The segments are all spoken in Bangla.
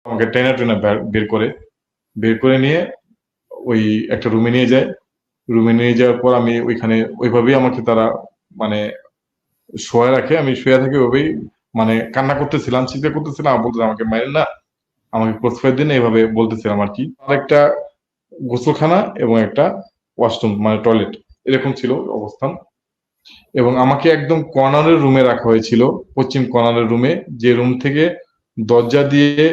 আমাকে টেনে টেনে বের করে নিয়ে ওই একটা রুমে নিয়ে যায়। রুমে নিয়ে যাওয়ার পর আমি ওইখানে ওইভাবেই আমাকে তারা মানে শোয়া রাখে। আমি শুয়ে থাকি ওইভাবেই, মানে কান্না করতেছিলাম, চিৎকার করতেছিলাম, আর বলতেছে আমাকে মারেন না, আমাকে ক্রসফায়ার দিন, এইভাবে বলতেছিলাম আর কি। আর একটা গোসলখানা এবং একটা ওয়াশরুম মানে টয়লেট এরকম ছিল অবস্থান। এবং আমাকে একদম কর্নারের রুমে রাখা হয়েছিল, পশ্চিম কর্নারের রুমে, যে রুম থেকে দরজা দিয়ে,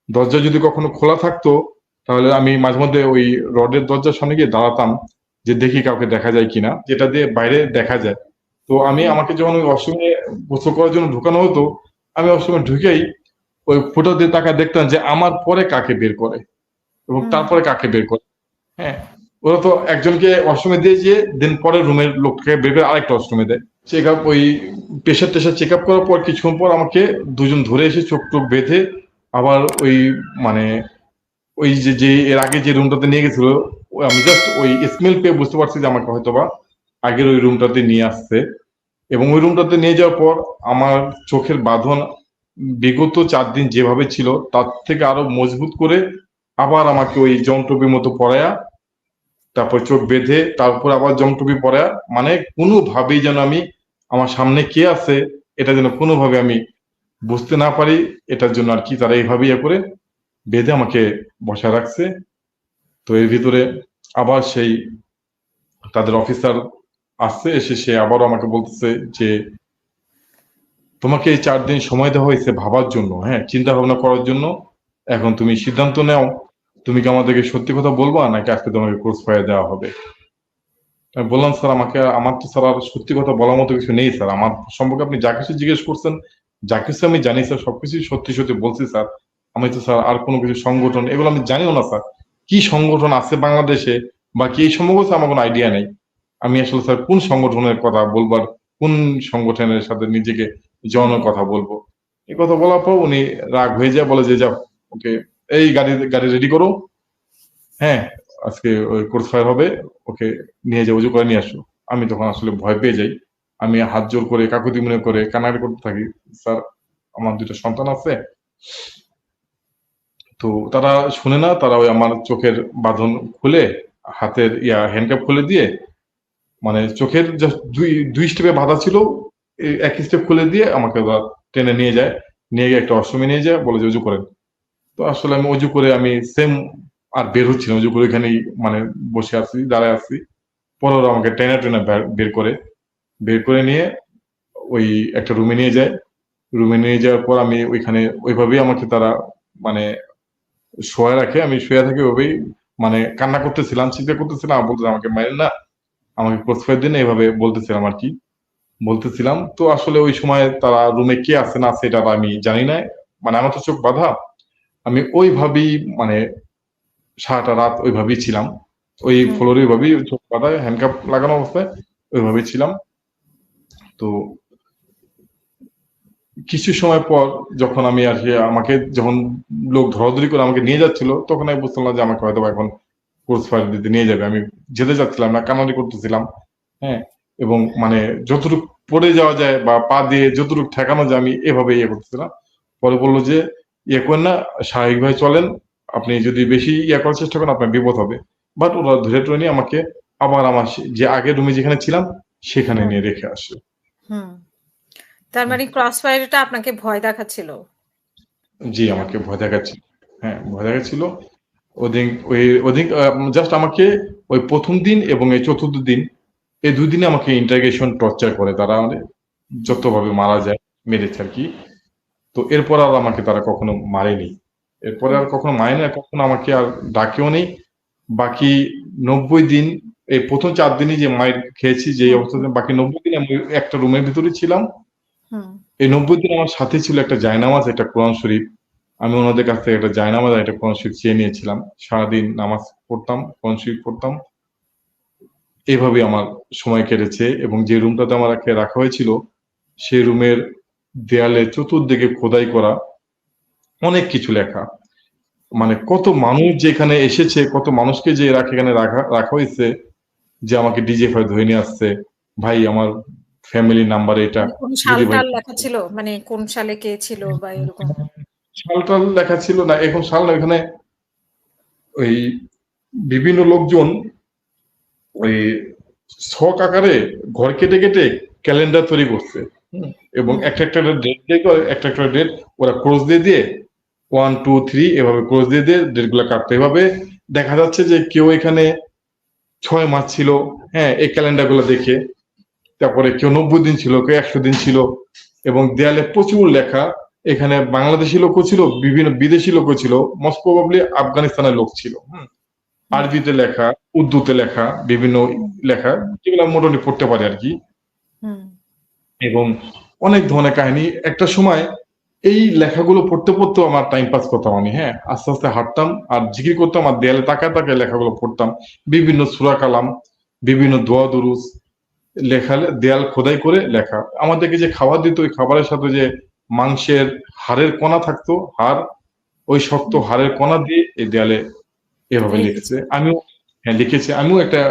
দরজা যদি কখনো খোলা থাকতো তাহলে আমি মাঝে মধ্যে ওই রডের দরজার সামনে গিয়ে দাঁড়াতাম যে দেখি কাউকে দেখা যায় কিনা, যেটা দিয়ে বাইরে দেখা যায়। তো আমি, হুম, আমাকে যখন ওই ওয়াশরুমে গোসল করার জন্য ঢুকানো হতো, আমি ওয়াশরুমে ঢুকেই ওই ফুটো দিয়ে তাকায় দেখতাম যে আমার পরে কাকে বের করে এবং হুম, তারপরে কাকে বের করে। হ্যাঁ, ওরা তো একজনকে ওয়াশরুমে দিয়ে যে দেন পরের রুমের লোককে বের করে আরেকটা ওয়াশরুমে দেয়। চেক আপ, ওই প্রেশার টেশার চেক আপ করার পর কিছুক্ষণ পর আমাকে দুজন ধরে এসে চোখ টোক বেঁধে আবার ওই, মানে ওই যে যে এর আগে যে রুমটাতে নিয়ে গেছিল, আমি জাস্ট ওই স্মেল পেয়ে বুঝতে পারছি যে আমাকে হয়তোবা আগের ওই রুমটাতে নিয়ে আসছে। এবং ওই রুমটাতে নিয়ে যাওয়ার পর আমার চোখের বাঁধন বিগত 4 দিন যেভাবে ছিল তার থেকে আরো মজবুত করে আবার আমাকে ওই জমটুপির মতো পরায়া, তারপর চোখ বেঁধে, তারপর আবার জমটুপি পরায়া, মানে কোনোভাবেই যেন আমি, আমার সামনে কে আছে এটা যেন কোনোভাবে আমি বুঝতে না পারি, এটার জন্য আর কি তারা এইভাবে ইয়ে করে বেঁধে আমাকে বসায় রাখছে। তো এর ভিতরে আবার সেই তাদের অফিসার আসছে, এসে সে আবারও আমাকে বলতেছে যে তোমাকে এই 4 দিন সময় দেওয়া হয়েছে ভাবার জন্য, হ্যাঁ, চিন্তা ভাবনা করার জন্য। এখন তুমি সিদ্ধান্ত নাও, তুমি কি আমাদেরকে সত্যি কথা বলবা নাকি আজকে তোমাকে ক্রস ফায়ার দেওয়া হবে। আমি বললাম, স্যার আমাকে, আমার তো স্যার আর সত্যি কথা বলার মতো কিছু নেই স্যার, আমার সম্পর্কে আপনি যা কিছু জিজ্ঞেস করছেন, যা কিছু আমি জানি স্যার সবকিছুই সত্যি সত্যি বলছি স্যার। আমি তো স্যার আর কোনো কিছু সংগঠন এগুলো আমি জানিও না স্যার, কি সংগঠন আছে বাংলাদেশে বা কি এই সম্পর্কে আমার কোনো আইডিয়া নেই। আমি আসলে স্যার কোন সংগঠনের কথা বলবার, কোন সংগঠনের সাথে নিজেকে হুম, জড়ানোর কথা বলবো। এই কথা বলার পর উনি রাগ হয়ে যায়, বলে যে যাও, ওকে, এই গাড়ি গাড়ি রেডি করো, হ্যাঁ, আজকে ওই কোর্স ফায়ার হবে, ওকে নিয়ে যাও, উজু করে নিয়ে আসো। আমি তখন আসলে ভয় পেয়ে যাই। আমি হাত জোর করে কাকুতি মনে করে কান্নাকাটি করতে থাকি, স্যার আমার 2টা সন্তান আছে। তো তারা শুনে না, তারা ওই আমার চোখের বাঁধন খুলে, হাতের হ্যান্ডকাপ খুলে দিয়ে, মানে চোখের জাস্ট দুই দুই স্টেপে বাঁধা ছিল, এক স্টেপ খুলে দিয়ে আমাকে ওরা টেনে নিয়ে যায়, নিয়ে গিয়ে একটা ওয়াশরুমে নিয়ে যায়, বলে যে উজু করেন। তো আসলে আমি অজু করে আমি সেম আর বের হচ্ছি না, অজু করে এখানেই মানে বসে আছি, দাঁড়ায় আছি। পরে ওরা আমাকে টেনে টেনে বের করে নিয়ে ওই একটা রুমে নিয়ে যায়। রুমে নিয়ে যাওয়ার পর আমি ওইখানে ওইভাবেই আমাকে তারা মানে শোয়া রাখে। আমি শুয়ে থাকি ওইভাবেই, মানে কান্না করতেছিলাম, চিৎকার করতেছিলাম, আর বলতেছে আমাকে মারেন না, আমাকে ক্রসফায়ার দিন, এইভাবে বলতেছিলাম আর কি, বলতেছিলাম। তো আসলে ওই সময় তারা রুমে কে আছে না আছে এটা আমি জানি না, মানে আমার তো চোখ বাঁধা। আমি ওইভাবেই, মানে সারাটা রাত ওইভাবেই ছিলাম। ওই হুম, ফ্লোরে ওইভাবেই চোখ বাঁধা, হ্যান্ডকাপ লাগানো অবস্থায় ওইভাবেই ছিলাম। তো কিছু সময় পর যখন আমি আর কি, আমাকে যখন লোক ধরাধরি করে আমাকে নিয়ে যাচ্ছিল, তখন আমি বুঝতে পারলাম যে আমাকে হয়তো এখন ক্রস ফায়ার দিতে নিয়ে যাবে। আমি যেতে চাচ্ছিলাম না, কান্নাকাটি করতেছিলাম। হ্যাঁ, এবং মানে যতটুকু পড়ে যাওয়া যায় বা পা দিয়ে যতটুকু ঠেকানো যায় আমি এভাবে ইয়ে করতেছিলাম। পরে বললো যে ইয়ে করেন না, স্বাভাবিকভাবে চলেন, আপনি যদি বেশি ইয়ে করার চেষ্টা করেন আপনার বিপদ হবে। বাট ওরা ধরে টরে নিয়ে আমাকে আবার আমার যে আগের রুমে যেখানে ছিলাম সেখানে হুম, নিয়ে রেখে আসে। হুম। তার মানে ক্রস ফায়ারটা আপনাকে ভয় দেখাচ্ছিল জি, এরম। আমাকে ভয় দেখাচ্ছিল। হ্যাঁ, ভয় দেখাচ্ছিল। ওদিন জাস্ট আমাকে ওই ১ম দিন এবং এই ৪র্থ দিন, এই ২ দিনে আমাকে ইন্টারোগেশন টর্চার করে তারা, মানে হুম, যতভাবে মারা যায় মেরেছে আরকি। তো এরপর আর আমাকে তারা কখনো মারেনি। এরপরে হুম, আর কখনো মারেনি, আর কখনো আমাকে আর ডাকেও নেই। বাকি ৯০ দিন, এই ১ম ৪ দিনই যে মাইর খেয়েছি, যে হুম, হুম, অবস্থাতে, বাকি ৯০ দিন আমি একটা রুমের ভিতরেই ছিলাম। হুম, এই ৯০ দিন আমার সাথে ছিল একটা জায়নামাজ, একটা কোরআন শরীফ। আমি ওনাদের কাছ থেকে একটা জায়নামাজ আর একটা কোরআন শরীফ চেয়ে নিয়েছিলাম। সারাদিন নামাজ পড়তাম, কোরআন শরীফ পড়তাম। এভাবেই আমার সময় কেটেছে। এবং যে রুমটাতে আমাকে রাখা হয়েছিল, সেই রুমের দেয়ালে চতুর্দিকে খোদাই করা অনেক কিছু লেখা। মানে কত মানুষ যে এখানে এসেছে, কত মানুষকে যে এখানে রাখা রাখা হয়েছে, যে আমাকে ডিজিএফআই ধরে নিয়ে আসছে। ভাই আমার ফ্যামিলি নাম্বার এটা, মানে কোন যদি ভাই সাল-টাল লেখা ছিল? মানে কোন সালে কে ছিল বা এরকম? সাল-টাল লেখা ছিল না, এখন সাল না, এখানে ওই বিভিন্ন লোকজন ওই ছক আকারে ঘর কেটে কেটে ক্যালেন্ডার তৈরি করছে। এবং হুম, একটা ডেট দিয়ে করে, একটা ডেট ওরা ক্রস দিয়ে দিয়ে 1 2 3 এভাবে ক্রস দিয়ে দিয়ে ডেট গুলা কাটতো। এভাবে দেখা যাচ্ছে যে কেউ এখানে 6 মাস ছিল, হ্যাঁ, এই ক্যালেন্ডার গুলো দেখে। তারপরে কেউ 90 দিন ছিল, কেউ 100 দিন ছিল। এবং দেয়ালে প্রচুর লেখা। এখানে বাংলাদেশি লোকও ছিল, বিভিন্ন বিদেশি লোকও ছিল, মোস্ট প্রবাবলি আফগানিস্তানের লোক ছিল। হুম, আরবিতে লেখা, উর্দুতে লেখা, বিভিন্ন হুম, লেখা, যেগুলো মোটামুটি পড়তে পারে আর কি। হুম, এবং অনেক ধরনের কাহিনী। একটা সময় এই লেখাগুলো পড়তে পড়তেও আমার টাইম পাস করতাম আমি, হ্যাঁ, আস্তে আস্তে হাঁটতাম আর জিকির করতাম আর দেয়ালে তাকায় তাকায় লেখাগুলো পড়তাম। বিভিন্ন সূরা কালাম, বিভিন্ন দোয়া দুরুস লেখা, দেয়াল খোদাই করে লেখা। আমাদেরকে যে খাবার দিত, ওই খাবারের সাথে যে মাংসের হাড়ের কণা থাকতো, হাড়, ওই শক্ত হুম, হাড়ের কণা দিয়ে এই দেয়ালে এভাবে লিখছে। লিখেছে। আমিও, হ্যাঁ, লিখেছি। আমিও একটা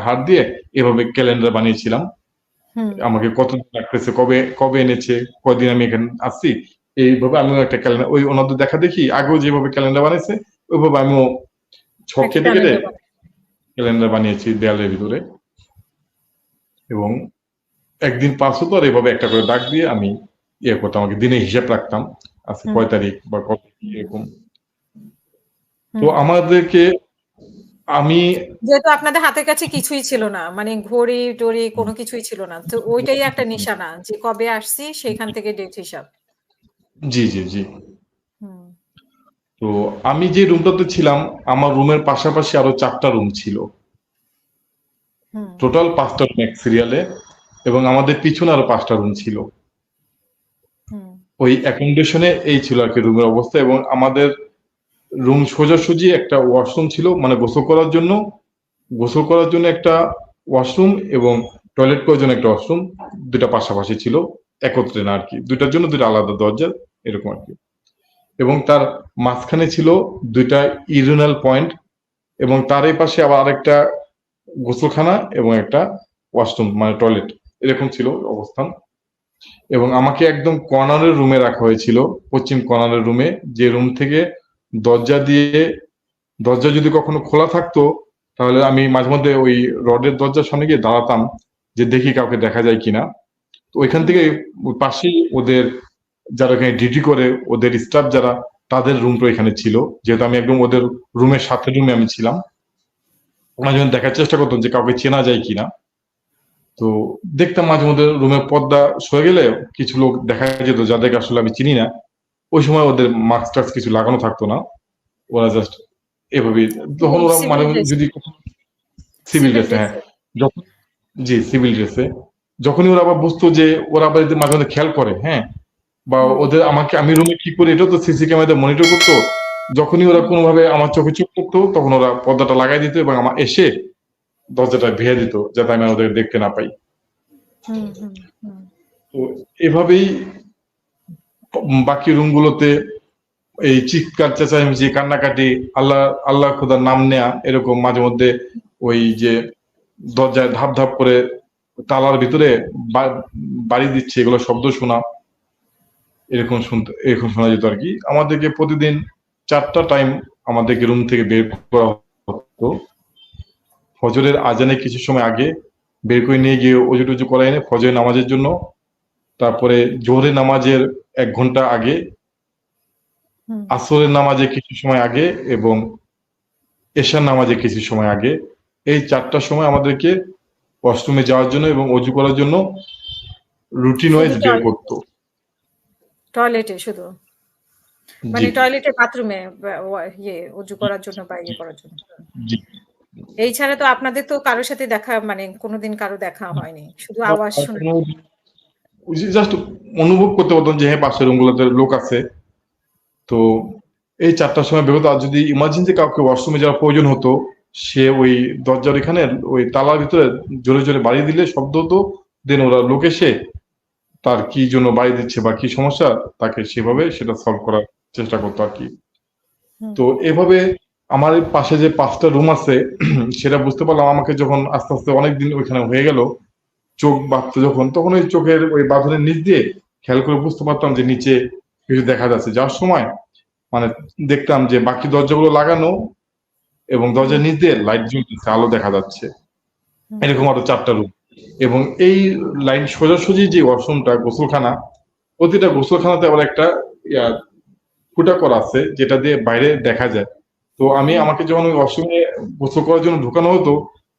হাত দিয়ে এভাবে ক্যালেন্ডার বানিয়েছিলাম। হুম, আমাকে কতদিন লাগতেছে, কবে কবে এনেছে, কদিন আমি এখানে আসছি, এইভাবে আমিও একটা ক্যালেন্ডার, ওই ওনাদের দেখা দেখি আগেও যেভাবে ক্যালেন্ডার বানিয়েছে ওইভাবে আমিও ছক একটা কেটে কেটে ক্যালেন্ডার বানায়। ক্যালেন্ডার বানিয়েছি দেয়ালের ভিতরে। এবং একদিন পাস হতো আর এভাবে একটা করে দাগ দিয়ে আমি ইয়ে করতাম, আমাকে দিনে হিসাব রাখতাম, আজকে হুম, কয় তারিখ বা কত এরকম। তো হুম। আমাদেরকে, আমি, যেহেতু আপনাদের হাতের কাছে কিছুই ছিল না, মানে ঘড়ি-টড়ি কোনো কিছুই ছিল না। তো ওইটাই একটা নিশানা যে কবে আসছি সেখান থেকে ডেট হিসাব। জি জি জি। হুম, তো আমি যে রুমটাতে ছিলাম, আমার রুমের পাশাপাশি আরো 4টা রুম ছিল। হুম, টোটাল 5টা রুম এক সিরিয়ালে। এবং আমাদের পিছনে আরো 5টা রুম ছিল। হুম, ওই অ্যাকোমোডেশনে এই ছিল আর কি রুমের অবস্থা। এবং আমাদের রুম সোজাসুজি একটা ওয়াশরুম ছিল, মানে গোসল করার জন্য একটা ওয়াশরুম এবং টয়লেট করার জন্য একটা ওয়াশরুম, দুটা পাশাপাশি ছিল, একত্রে না আর কি, দুইটার জন্য দুইটা আলাদা দরজা, এরকম আর কি। এবং তার মাঝখানে ছিল দুইটা ইউরিনাল পয়েন্ট, এবং তার এই পাশে আবার আরেকটা গোসলখানা এবং একটা ওয়াশরুম, মানে টয়লেট, এরকম ছিল অবস্থান। এবং আমাকে একদম কর্নারের রুমে রাখা হয়েছিল, পশ্চিম কর্নারের রুমে, যে রুম থেকে দরজা দিয়ে, দরজা যদি কখনো খোলা থাকতো তাহলে আমি মাঝে মধ্যে ওই রডের দরজার সামনে গিয়ে দাঁড়াতাম যে দেখি কাউকে দেখা যায় কিনা। তো ওইখান হুম, থেকে ওই পাশেই ওদের যারা এখানে ডিউটি করে, ওদের স্টাফ যারা, তাদের রুমটা এখানে ছিল। যেহেতু আমি একদম ওদের রুমের সাথে রুমে আমি ছিলাম, মাঝে মধ্যে দেখার চেষ্টা করতাম যে কাউকে চেনা যায় কিনা। তো দেখতাম মাঝে মধ্যে রুমের পর্দা সরে গেলে কিছু লোক দেখা যেত যাদেরকে আসলে আমি চিনি না। ওই সময় ওদের মাস্ক টাস্ক কিছু লাগানো থাকতো না, ওরা জাস্ট এভাবেই। তখন এই ওরা সিভিল মানে ড্রেস, যদি সিভিল সিভিল ড্রেসে, হ্যাঁ, ড্রেসে। যখন, জি সিভিল ড্রেসে, যখনই ওরা আবার বুঝতো যে ওরা আবার যদি মাঝে মধ্যে খেয়াল করে, হ্যাঁ, বা হুম, ওদের আমাকে, আমি রুমে কি করি এটা তো সিসি ক্যামেরাতে মনিটর করতো, যখনই ওরা হুম, কোনোভাবে আমার চোখে চোখ করতো তখন ওরা পর্দাটা লাগাই দিত এবং আমার এসে দরজাটা ভেঙে দিত যাতে আমি ওদের দেখতে না পাই। হুম, হুম, হুম, তো এভাবেই বাকি রুমগুলোতে এই চিৎকার চেঁচামেচি কান্নাকাটি, আল্লাহ আল্লাহ খোদার নাম নেয়া, এরকম মাঝে মধ্যে ওই যে দরজায় ধাপ ধাপ করে তালার ভিতরে বাড়ি দিচ্ছে, এগুলো শব্দ শোনা, এরকম শোনা যেত আর কি। আমাদেরকে প্রতিদিন 4টা টাইম আমাদেরকে রুম থেকে বের করা হতো। ফজরের আজানে কিছু সময় আগে বের করে নিয়ে গিয়ে অজু টজু করাই এনে ফজরের নামাজের জন্য, তারপরে জোহরের নামাজের 1 ঘন্টা আগে, হুম। আসরের নামাজে কিছু সময় আগে এবং এশার নামাজে কিছু সময় আগে, এই 4টার সময় আমাদেরকে ওয়াশরুমে যাওয়ার জন্য এবং অজু করার জন্য রুটিন শুধু ওয়াইজ বের টয়লেটে, করতো। টয়লেটে শুধু। জি মানে টয়লেটে বাথরুমে ইয়ে অজু করার জন্য বা ইয়ে করার জন্য। জি। এই ছাড়া তো আপনাদের তো কারো সাথে দেখা মানে কোনোদিন কারো দেখা হয়নি। শুধু আওয়াজ শোনা। জাস্ট অনুভব করতে পারতাম যে হ্যাঁ পাশের রুমগুলোতে লোক আছে। তো এই 4টার সময় বেরোতো। আর যদি ইমার্জেন্সি কাউকে ওয়াশরুমে যাওয়ার প্রয়োজন হতো, সে ওই দরজার এখানে ওই তালার ভিতরে জোরে জোরে বাড়ি দিলে শব্দ হতো, দেন ওরা লোক এসে তার কি জন্য বাড়ি দিচ্ছে বা কি সমস্যা, তাকে সেভাবে সেটা সলভ করার চেষ্টা করতো আর কি। হুম, তো এভাবে আমার এই পাশে যে 5টা রুম আছে সেটা বুঝতে পারলাম আমাকে যখন আস্তে আস্তে অনেকদিন ওইখানে হয়ে গেল, চোখ বাঁধতো যখন, তখন ওই চোখের ওই বাঁধনের নিচ দিয়ে খেয়াল করে বুঝতে পারতাম যে নিচে কিছু দেখা যাচ্ছে। যাওয়ার সময় মানে দেখতাম যে বাকি দরজাগুলো লাগানো এবং হুম, দরজার নিচ দিয়ে লাইট জ্বলতেছে, আলো দেখা যাচ্ছে। হুম, এরকম আরো 4টা রুম এবং এই লাইন সোজাসুজি যে ওয়াশরুমটা গোসলখানা, প্রতিটা গোসলখানাতে আবার একটা ইয়া ফুটা করা আছে যেটা দিয়ে বাইরে দেখা যায়। তো হুম, আমাকে যখন ওই ওয়াশরুমে গোসল করার জন্য ঢুকানো হতো,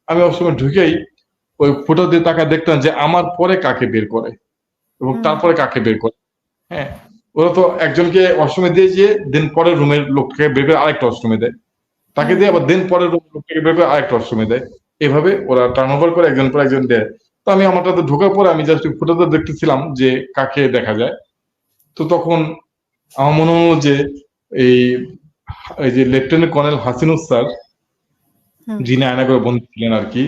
আমি ওয়াশরুমে ঢুকেই ওই ফুটা দিয়ে তাকায় দেখতাম যে আমার পরে কাকে বের করে এবং হুম, তারপরে কাকে বের করে। হ্যাঁ, ওরা তো একজনকে ওয়াশরুমে দিয়ে যেয়ে দেন পরের রুমের লোককে বের করে আরেকটা ওয়াশরুমে দেয়। তাকে হুম, দিয়ে আবার দেন পরের রুমের লোকটাকে বের করে আরেকটা ওয়াশরুমে দেয়। এভাবে ওরা টার্নওভার করে একজন পর একজন দেয়। তো আমি আমারটাতে ঢোকার পরে আমি জাস্ট ফুটাতে দেখতেছিলাম যে কাকে দেখা যায়। তো তখন আমার মনে হলো যে এই এই যে লেফটেন্যান্ট কর্নেল হাসিনুস স্যার, হুম, যিনি আয়নাঘরে বন্দী ছিলেন আরকি,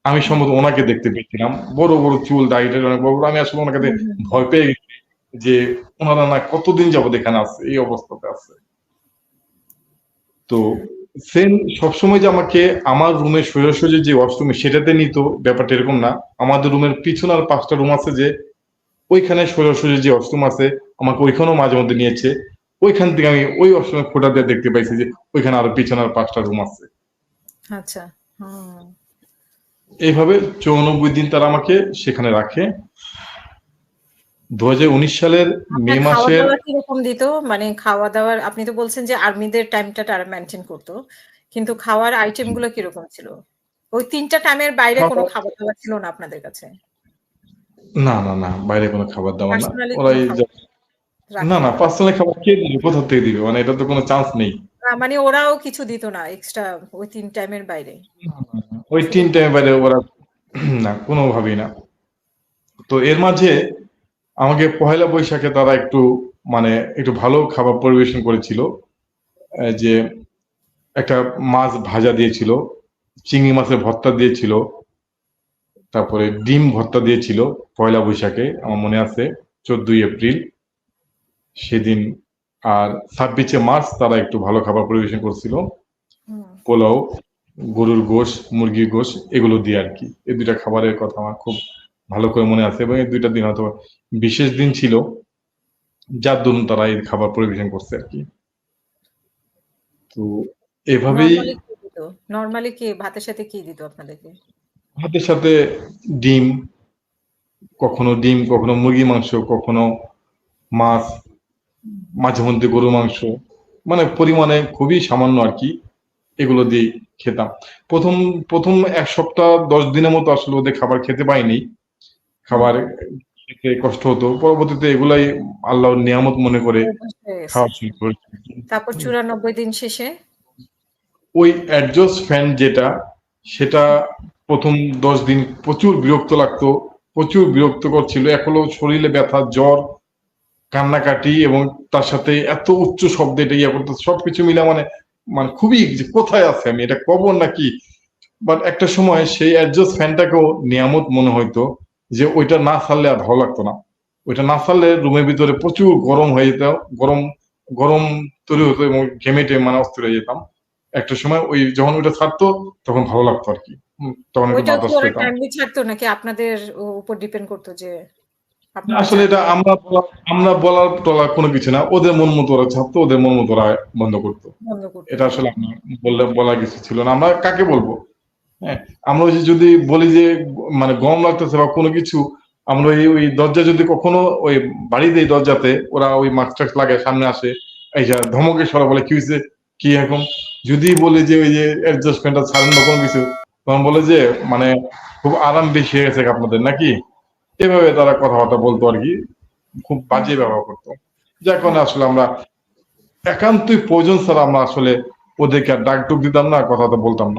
আমি হুম, সম্ভবত ওনাকে দেখতে পেয়েছিলাম। বড়, বড় চুল, দাড়ি-টাড়ি অনেক বড়, বড়। আমি আসলে ওনাকে হুম, হুম, ভয় পেয়ে গেছি যে উনারা না কতদিন যাবৎ এখানে আছে, এই অবস্থাতে আছে। তো সেম সবসময় যে আমাকে আমার রুমে সোজাসুজি যে ওয়াশরুমে সেটাতে নিত, ব্যাপারটা এরকম না। আমাদের রুমের পিছনে আর ৫ টা রুম আছে যে ওইখানে সোজাসুজি যে ওয়াশরুম আছে আমাকে ওইখানেও মাঝে মধ্যে নিয়েছে। ওইখান থেকে আমি ওই ওয়াশরুমের ফুটা দিয়ে দেখতে পাইছি যে ওইখানে আরো পিছনে আর ৫ টা রুম আছে। আচ্ছা, হুম। এইভাবে ৯৪ দিন তারা আমাকে সেখানে রাখে। ২০১৯ সালের মে আপনার মাসের খাওয়া-দাওয়া কিরকম দিত? মানে খাওয়া-দাওয়ার আপনি তো বলছেন যে আর্মিদের টাইমটা তারা মেইনটেইন করত। কিন্তু খাওয়ার আইটেম গুলো কিরকম ছিল? ওই ৩ টা টাইমের বাইরে কোনো খাবার খাবার-দাবার ছিল না আপনাদের কাছে? না, না, না, বাইরে কোনো খাবার-দাবার না। পার্সোনালি কোনো ওরাই খাবার না, রাখেনি না, ওরা? পার্সোনাল খাবার কে দিবে? কোথা থেকে দিবে? মানে এটা তো কোনো চান্স নেই। মানে ওরাও কিছু দিত না এক্সট্রা ওই ৩ টাইমের বাইরে? না, না, না। ওই শুধু ৩ টাইমের বাইরে ওরা না, কোনোভাবেই না। তো এর মাঝে আমাকে পহেলা বৈশাখে তারা একটু মানে একটু ভালো খাবার পরিবেশন করেছিল। যে একটা মাছ ভাজা দিয়েছিল, চিংড়ি মাছের ভর্তা দিয়েছিল, তারপরে ডিম ভর্তা দিয়েছিল পয়লা বৈশাখে আমার মনে আছে ১৪ই এপ্রিল সেদিন। আর ২৬শে মার্চ তারা একটু ভালো খাবার পরিবেশন করছিল। হুম। পোলাও, গরুর গোশ, মুরগির গোশ এগুলো দিয়ে আরকি। এই ২ টা খাবারের কথা আমার খুব ভালো করে মনে আছে এবং এই ২ টা দিন হয়তো বিশেষ দিন ছিল যার দরুন তারা এই খাবার পরিবেশন করছে আরকি। তো এভাবেই নরমালি কি দিত? নরমালি কি ভাতের সাথে কি দিত আপনাদেরকে? ভাতের সাথে ডিম, কখনো ডিম, কখনো মুরগির মাংস, কখনো মাছ, মাঝে মধ্যে গরুর মাংস। মানে পরিমাণে খুবই সামান্য আরকি। এগুলো দিয়েই খেতাম। ১ম ১ সপ্তাহ ১০ দিনের মতো আসলে ওদের খাবার খেতে পাইনি। হুম। খাবার খেতে কষ্ট হতো। পরবর্তীতে এগুলাই আল্লাহর নিয়ামত মনে করে অভ্যাস হয়ে গেছে। খাওয়া শুরু করেছি। তারপর ৯৪ দিন শেষে? ওই অ্যাডজাস্ট ফ্যান যেটা, সেটা ১ম ১০ দিন প্রচুর বিরক্ত লাগতো। প্রচুর বিরক্তকর ছিল। এখনো শরীরে ব্যথা, জ্বর, কান্নাকাটি এবং তার সাথে এত উচ্চ শব্দে এটা ইয়ে করতো। সবকিছু মিলে মানে মানে খুবই যে কোথায় আছি আমি? এটা কবর নাকি? বাট একটা সময় সেই অ্যাডজাস্ট ফ্যানটাকেও নিয়ামত মনে হইতো যে ওইটা না ছাড়লে আর ভালো লাগতো না। ওইটা না ছাড়লে রুমের ভিতরে প্রচুর গরম হয়ে যেত। গরম, গরম তৈরি হতো এবং ঘেমে-টেমে মানে অস্থির হয়ে যেতাম। একটা সময় ওই যখন ওইটা ছাড়তো তখন ভালো লাগতো আরকি। তখন একটু ওইটাও কি বাতাস ওরা পেতাম। টাইমলি ছাড়তো নাকি আপনাদের উপর ডিপেন্ড করত যে আপনারা আসলে এটা ছাড়বেন? আমরা বলার টলার কোনো কিছু না। ওদের মন মতো ওরা ছাড়তো, ওদের মন মতো ওরা বন্ধ করত। বন্ধ করত। এটা আসলে আমার বলার কিছু ছিল না। আমরা কাকে বলব? হ্যাঁ? আমরা ওই যে যদি বলি যে মানে গরম লাগতেছে বা কোনো কিছু, আমরা ওই দরজা যদি কখনো ওই বাড়ি দেই দরজাতে, ওরা ওই মাস্ক-টাস্ক লাগায় সামনে আসে, আইসা ধমকের স্বরে বলে, "কি হইছে? কি এখন?" যদি বলি যে ওই যে অ্যাডজাস্ট ফ্যানটা ছাড়েন বা কোনো কিছু, তখন বলে যে মানে খুব আরাম বেশি হয়ে গেছে আপনাদের নাকি? এভাবে তারা কথাবার্তা বলতো আরকি। খুব হুম, বাজে ব্যবহার করত। যার হুম। কারণে আসলে আমরা একান্তই প্রয়োজন ছাড়া আমরা আসলে ওদেরকে আর ডাক-টুক দিতাম না, কথাবার্তা বলতাম না।